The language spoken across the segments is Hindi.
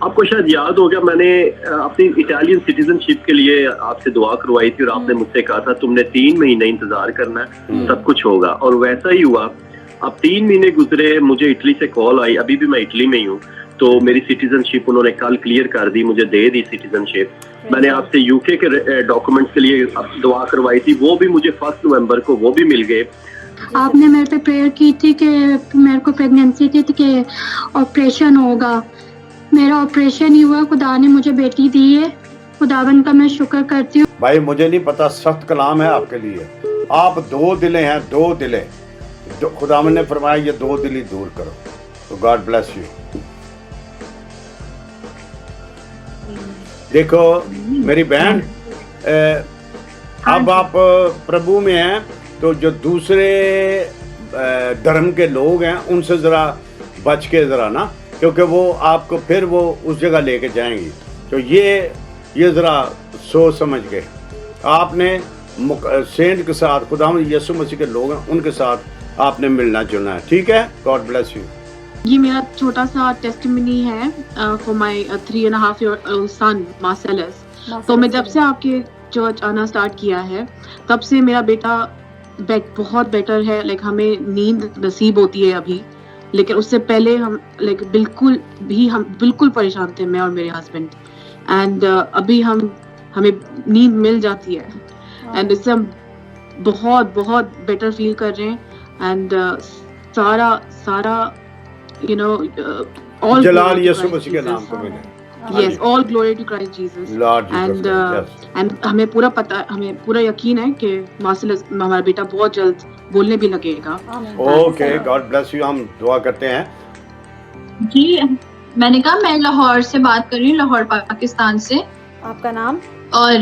आपको शायद याद होगा, मैंने अपनी इटालियन सिटीजनशिप के लिए आपसे दुआ करवाई थी और आपने मुझसे कहा था तुमने 3 महीने इंतजार करना है, सब कुछ होगा। और वैसा ही हुआ। अब 3 महीने गुजरे, मुझे इटली से कॉल आई, अभी भी मैं इटली में ही हूँ। तो मेरी सिटीजनशिप उन्होंने कल क्लियर कर दी, मुझे दे दी सिटीजनशिप। मैंने आपसे यूके के डॉक्यूमेंट्स के लिए दुआ करवाई थी, वो भी मुझे 1 नवंबर को वो भी मिल गए। आपने मेरे पे प्रेयर की थी कि मेरे को प्रेगनेंसी थी कि ऑपरेशन होगा, मेरा ऑपरेशन ही हुआ, खुदा ने मुझे बेटी दी है, खुदावन का मैं शुक्र करती हूँ। भाई मुझे नहीं पता, सख्त कलाम है आपके लिए। आप 2 दिले हैं, 2 दिले, खुदावन ने फरमाया ये 2 दिली दूर करो। तो गॉड ब्लेस यू। देखो मेरी बहन, अब आप प्रभु में हैं, तो जो दूसरे धर्म के लोग हैं उनसे ज़रा बच के ज़रा ना, क्योंकि वो आपको फिर वो उस जगह लेके जाएंगी। तो ये ज़रा सोच समझ के आपने सेंट के साथ, खुदा यीशु मसीह के लोग हैं उनके साथ आपने मिलना जुलना है, ठीक है। God bless you. ये मेरा छोटा सा टेस्टिमनी है for my 3.5 year old son Marcellus. तो मैं जब से आपके चर्च आना स्टार्ट किया है तब से मेरा बेटा बहुत बेटर है। लाइक हमें नींद नसीब होती है अभी, लेकिन उससे पहले हम बिल्कुल परेशान थे, मैं और मेरे हस्बैंड। एंड अभी हमें नींद मिल जाती है एंड इससे हम बहुत बेटर फील कर रहे हैं। एंड सारा यू नो ऑल जलाल यीशु मसीह के नाम को मिले। Yes, all glory to Christ Jesus. Lord Jesus and Christ, and हमें पूरा यकीन है कि मार्सेलस हमारा बेटा बहुत जल्द बोलने भी लगेगा। Okay, God bless you. हम दुआ करते हैं। जी, मैंने कहा मैं लाहौर से बात कर रही हूँ, लाहौर पाकिस्तान से। आपका नाम? और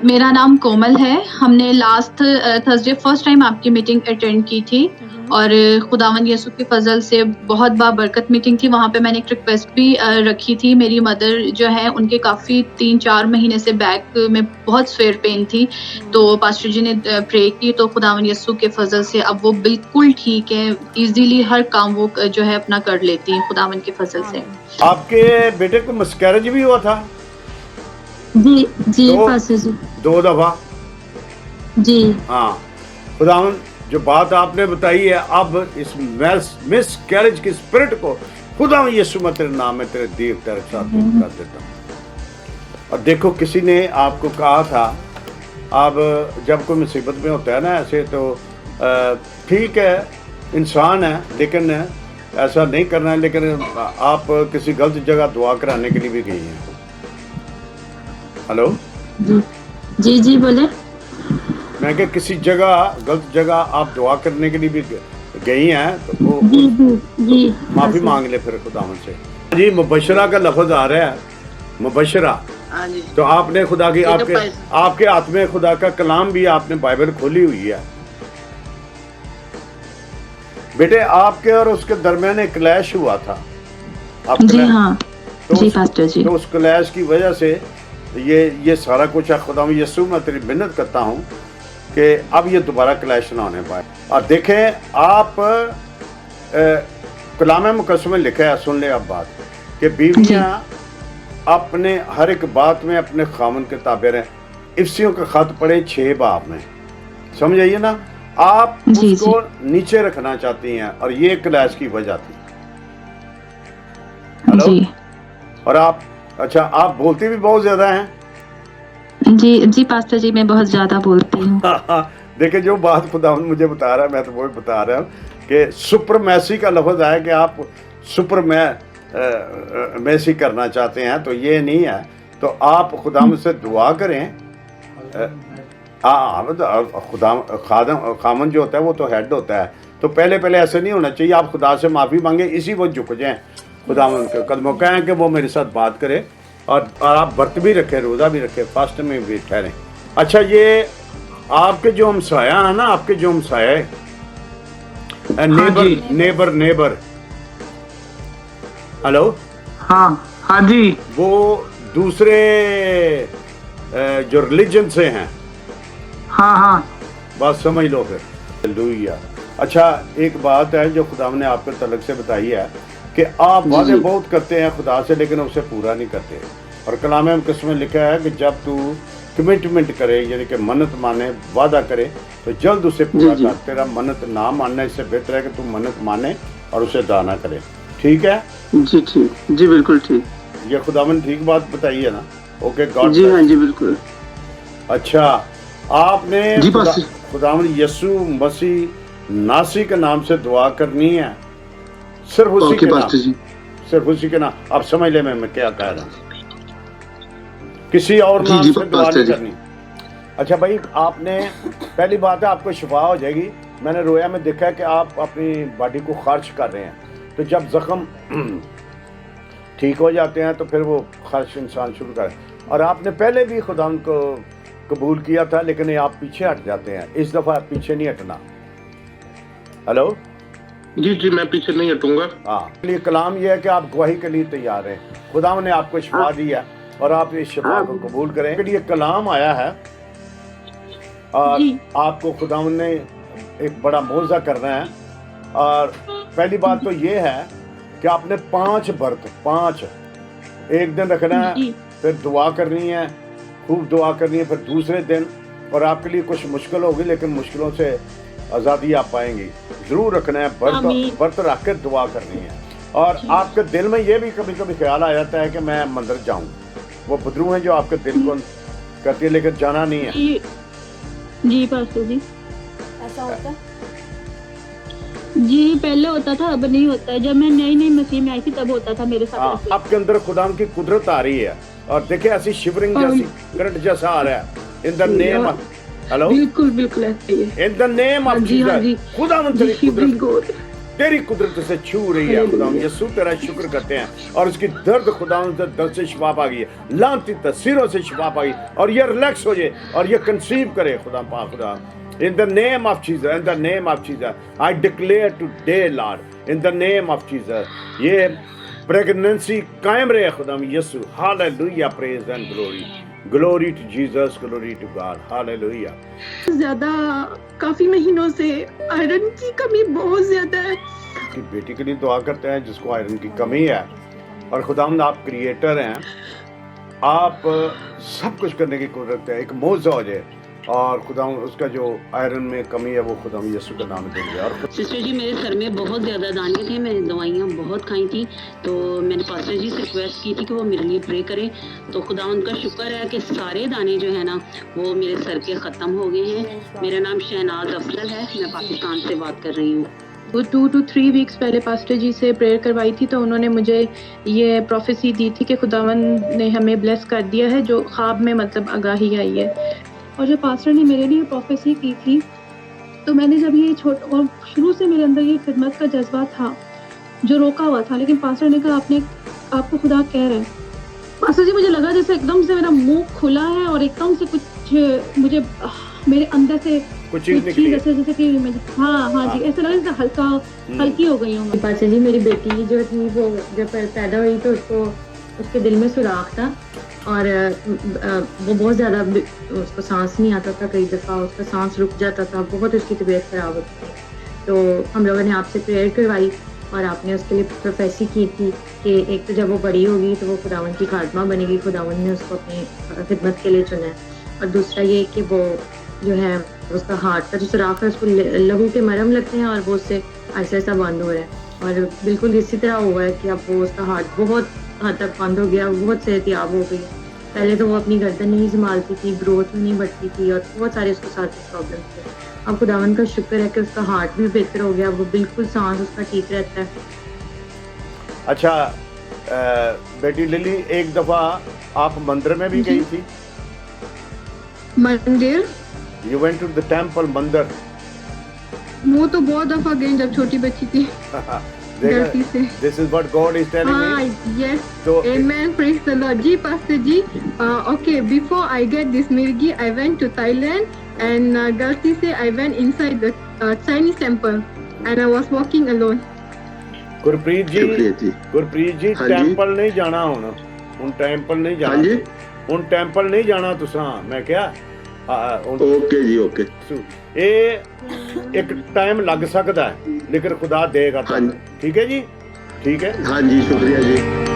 मेरा नाम कोमल है। हमने लास्ट थर्सडे फर्स्ट टाइम आपकी मीटिंग अटेंड की थी और खुदावंद यीशु के फजल से बहुत बाबरकत मीटिंग थी। वहाँ पे मैंने एक रिक्वेस्ट भी रखी थी। मेरी मदर जो है उनके काफ़ी 3-4 महीने से बैक में बहुत स्वेयर पेन थी, तो पास्टर जी ने प्रे की, तो खुदावंद यीशु के फजल से अब वो बिल्कुल ठीक है। इजीली हर काम वो जो है अपना कर लेती हैं खुदावंद के फजल से। आपके बेटे को मिसकैरेज भी हुआ था? जी पास्टर जी, 2 दफा? जी हाँ। खुदावंद जो बात आपने बताई है, अब इस मिसकैरेज की स्पिरिट को खुदा यीशु मैं तेरे नाम में तेरे दीव तेरे साथ दूर कर देता हूँ। और देखो किसी ने आपको कहा था, अब जब कोई मुसीबत में होता है ना ऐसे, तो ठीक है इंसान है लेकिन ऐसा नहीं करना है। लेकिन आप किसी गलत जगह दुआ कराने के लिए भी गई हैं। हेलो जी बोले। मैं क्या किसी जगह गलत जगह आप दुआ करने के लिए भी गई हैं, तो वो जी माफी मांग ले फिर खुदावन से। जी मुबशरा का लफ्ज आ रहा है, मुबशरा। तो आपने खुदा की आपके हाथ में खुदा का कलाम भी, आपने बाइबल खोली हुई है। बेटे आपके और उसके दरमियान एक क्लैश हुआ था। जी हाँ, जी पास्टर जी। तो उस क्लैश की वजह से ये सारा कुछ है। खुदा यीशु मैं तेरी मिन्नत करता हूँ कि अब ये दोबारा क्लैश ना होने पाए। और देखें आप कलाम मुकद्दस में लिखा है, सुन ले अब बात, कि बीवियाँ अपने हर एक बात में अपने खामन के ताबे रहें। इफ्सियों का खत पढ़े 6 बाब में, समझ आइए ना। आप उसको नीचे रखना चाहती हैं और ये क्लैश की वजह थी। हेलो। और आप अच्छा, आप बोलती भी बहुत ज्यादा हैं। जी पास्टर जी, मैं बहुत ज्यादा बोलती हूँ। देखिए जो बात खुदा मुझे बता रहा है, मैं तो वही बता रहा हूँ कि सुपरमैसी का लफ्ज है कि आप मैसी करना चाहते हैं, तो ये नहीं है। तो आप खुदा से दुआ करें। खुदा खामन जो होता है वो तो हेड होता है, तो पहले ऐसे नहीं होना चाहिए। आप खुदा से माफ़ी मांगे, इसी वो झुक जाएं खुदा के कदमों, कहें कि वो मेरे साथ बात करे। और आप व्रत भी रखें, रोज़ा भी रखें, फास्ट में भी ठहरें। अच्छा, ये आपके जो हमसाया है ना, आपके जो हमसाया है, नेबर हेलो, हाँ जी, वो दूसरे जो रिलीजन से हैं, हाँ बात समझ लो फिर। हालेलुया। अच्छा, एक बात है जो खुदा ने आपके तलक से बताई है कि आप वादे बहुत करते हैं खुदा से लेकिन उसे पूरा नहीं करते। और कलाम मुक़द्दस में लिखा है कि जब तू कमिटमेंट करे यानी कि मन्नत माने, वादा करे, तो जल्द उसे पूरा कर। तेरा मन्नत ना मानने से बेहतर है कि तू मन्नत माने और उसे अदा ना करे। ठीक है जी ठीक, जी बिल्कुल ठीक। ये खुदावन ठीक बात बताई है ना? ओके गॉड जी हाँ जी बिल्कुल। अच्छा, आपने जी पास्टर। खुदावन यीशु मसीह नासी के नाम से दुआ करनी है, सिर्फ उसी ओके के पास्टर नाम, जी। सिर्फ उसी के नाम। आप समझ ले मैं क्या कह रहा हूँ, किसी और जी, नाम जी, से दुआ पास्टर नहीं जी। करनी। अच्छा भाई, आपने पहली बात है आपको शिफा हो जाएगी। मैंने रोया में देखा है कि आप अपनी बॉडी को खर्च कर रहे हैं, तो जब जख्म ठीक हो जाते हैं तो फिर वो खर्च इंसान शुरू करें। और आपने पहले भी खुदा को कबूल किया था, लेकिन आप पीछे हट जाते हैं। इस दफ़ा पीछे नहीं हटना। हेलो जी जी, मैं पीछे नहीं हटूंगा। हाँ, लिए कलाम ये है कि आप गवाही के लिए तैयार हैं। खुदा ने आपको शिफा दी है और आप इस शिफा को कबूल करें। के लिए कलाम आया है और आपको खुदा ने एक बड़ा मौजा करना है। और पहली बात तो ये है कि आपने 5 व्रत, 5 एक दिन रखना है, फिर दुआ करनी है, खूब दुआ करनी है, फिर दूसरे दिन। और आपके लिए कुछ मुश्किल होगी लेकिन मुश्किलों से आज़ादी आप पाएंगी। जरूर रखना है व्रत रख कर दुआ करनी है। और आपके दिल में ये भी कभी कभी ख्याल आ जाता है कि मैं मंदिर जाऊं। वो बदरू है जो आपके दिल को करती है, लेकिन जाना नहीं है। जी पास्टर जी, ऐसा होता है? जी पहले होता था, अब नहीं होता है। जब मैं नई नई मसीह में आई थी तब होता था मेरे साथ। आपके अंदर खुदा की कुदरत आ रही है और देखिए ऐसी शिवरिंग जैसी करंट जैसा आ रहा है। इन द नेम, हेलो, बिल्कुल बिल्कुल ऐसा ही है। In the name of Jesus, खुदा तेरी कुदरत से छू रही है। खुदा यीशु तेरा शुक्र करते हैं। और उसकी दर्द खुदा दर्द से शिफा पा गई है, लांती तस्वीरों से शिफा पा गई, और ये रिलैक्स हो जाए और ये कंसीव करे खुदा पाक। खुदा in the name of Jesus, in the name of Jesus, I declare today Lord, in the name of Jesus, ये प्रेगनेंसी कायम रहे खुदा यीशु। Hallelujah, praise and glory, glory to Jesus, glory to God, hallelujah. ज्यादा काफी महीनों से आयरन की कमी बहुत ज्यादा है। कि बेटी के लिए दुआ करते हैं जिसको आयरन की कमी है। और खुदावंद आप क्रिएटर हैं, आप सब कुछ करने की कुदरत है। एक मौजा हो जाए और खुदा उसका जो आयरन में कमी है वो खुदा यीशु का नाम देंगे। और सिस्टर जी, मेरे सर में बहुत ज़्यादा दाने थे, मैंने दवाइयाँ बहुत खाई थी, तो मैंने पास्टर जी से रिक्वेस्ट की थी कि वो मेरे लिए प्रे करें। तो खुदा उनका शुक्र है कि सारे दाने जो है ना वो मेरे सर के ख़त्म हो गए हैं। मेरा नाम शहनाज अफजल है, मैं पाकिस्तान से बात कर रही हूँ। वो 2 to 3 वीक्स पहले पास्टर जी से प्रेयर करवाई थी, तो उन्होंने मुझे ये प्रोफेसी दी थी कि खुदावन ने हमें ब्लेस कर दिया है, जो ख्वाब में मतलब आगाही आई है। और जब पास्टर ने मेरे लिए प्रोफेसी की थी तो मैंने जब ये और शुरू से मेरे अंदर ये खिदमत का जज्बा था जो रोका हुआ था, लेकिन पास्टर ने कहा आपको खुदा कह रहे हैं। पास्टर जी, मुझे लगा जैसे एकदम से मेरा मुंह खुला है और एकदम से कुछ मुझे मेरे अंदर से कुछ चीज निकली, जैसे कि हाँ जी, ऐसा लगा जैसे हल्की हो गई हूँ। पास्टर जी, मेरी बेटी जो थी वो जब पैदा हुई तो उसके दिल में सुराख था और वो बहुत ज़्यादा उसको सांस नहीं आता था, कई दफ़ा उसका सांस रुक जाता था, बहुत उसकी तबीयत ख़राब होती थी। तो हम लोगों ने आपसे प्रेयर करवाई और आपने उसके लिए प्रोफेसी की थी कि एक तो जब वो बड़ी होगी तो वो खुदावन की खादमा बनेगी, खुदावन ने उसको अपनी खिदमत के लिए चुना है। और दूसरा ये कि वो जो है उसका हार्ट का जो सुराख है उसको लहू के मरहम लगते हैं और वो उससे ऐसा बंद हो रहा है। और बिल्कुल इसी तरह हुआ है कि अब वो उसका हार्ट बहुत हद तक बंद हो गया, बहुत सेहतियाब हो गई। पहले तो वो अपनी गर्दन नहीं संभालती थी, ग्रोथ में नहीं बढ़ती थी और बहुत सारे उसको साथ प्रॉब्लम थे। अब खुदावन का शुक्र है कि उसका हार्ट भी बेहतर हो गया, वो बिल्कुल सांस उसका ठीक रहता है। अच्छा बेटी लिली, एक दफा आप मंदिर में भी गई थी? मंदिर? You went to the temple, मंदिर? वो तो बहुत दफा गई जब छोटी बच्ची थी। गलती से। This is what God is telling me. Yes. So, Amen. Praise the Lord. Ji Pastor ji, okay. Before I get this mirgi, I went to Thailand and गलती से I went inside the Chinese temple and I was walking alone. Gurpreet ji temple नहीं जाना ਹੁਣ टेंपल नहीं जाना, ਹੁਣ टेंपल नहीं जाना तुसा। मैं क्या ओके जी, ओके। ये एक टाइम लग सकता है लेकिन खुदा देगा। ठीक है जी, ठीक है। हाँ जी, शुक्रिया जी।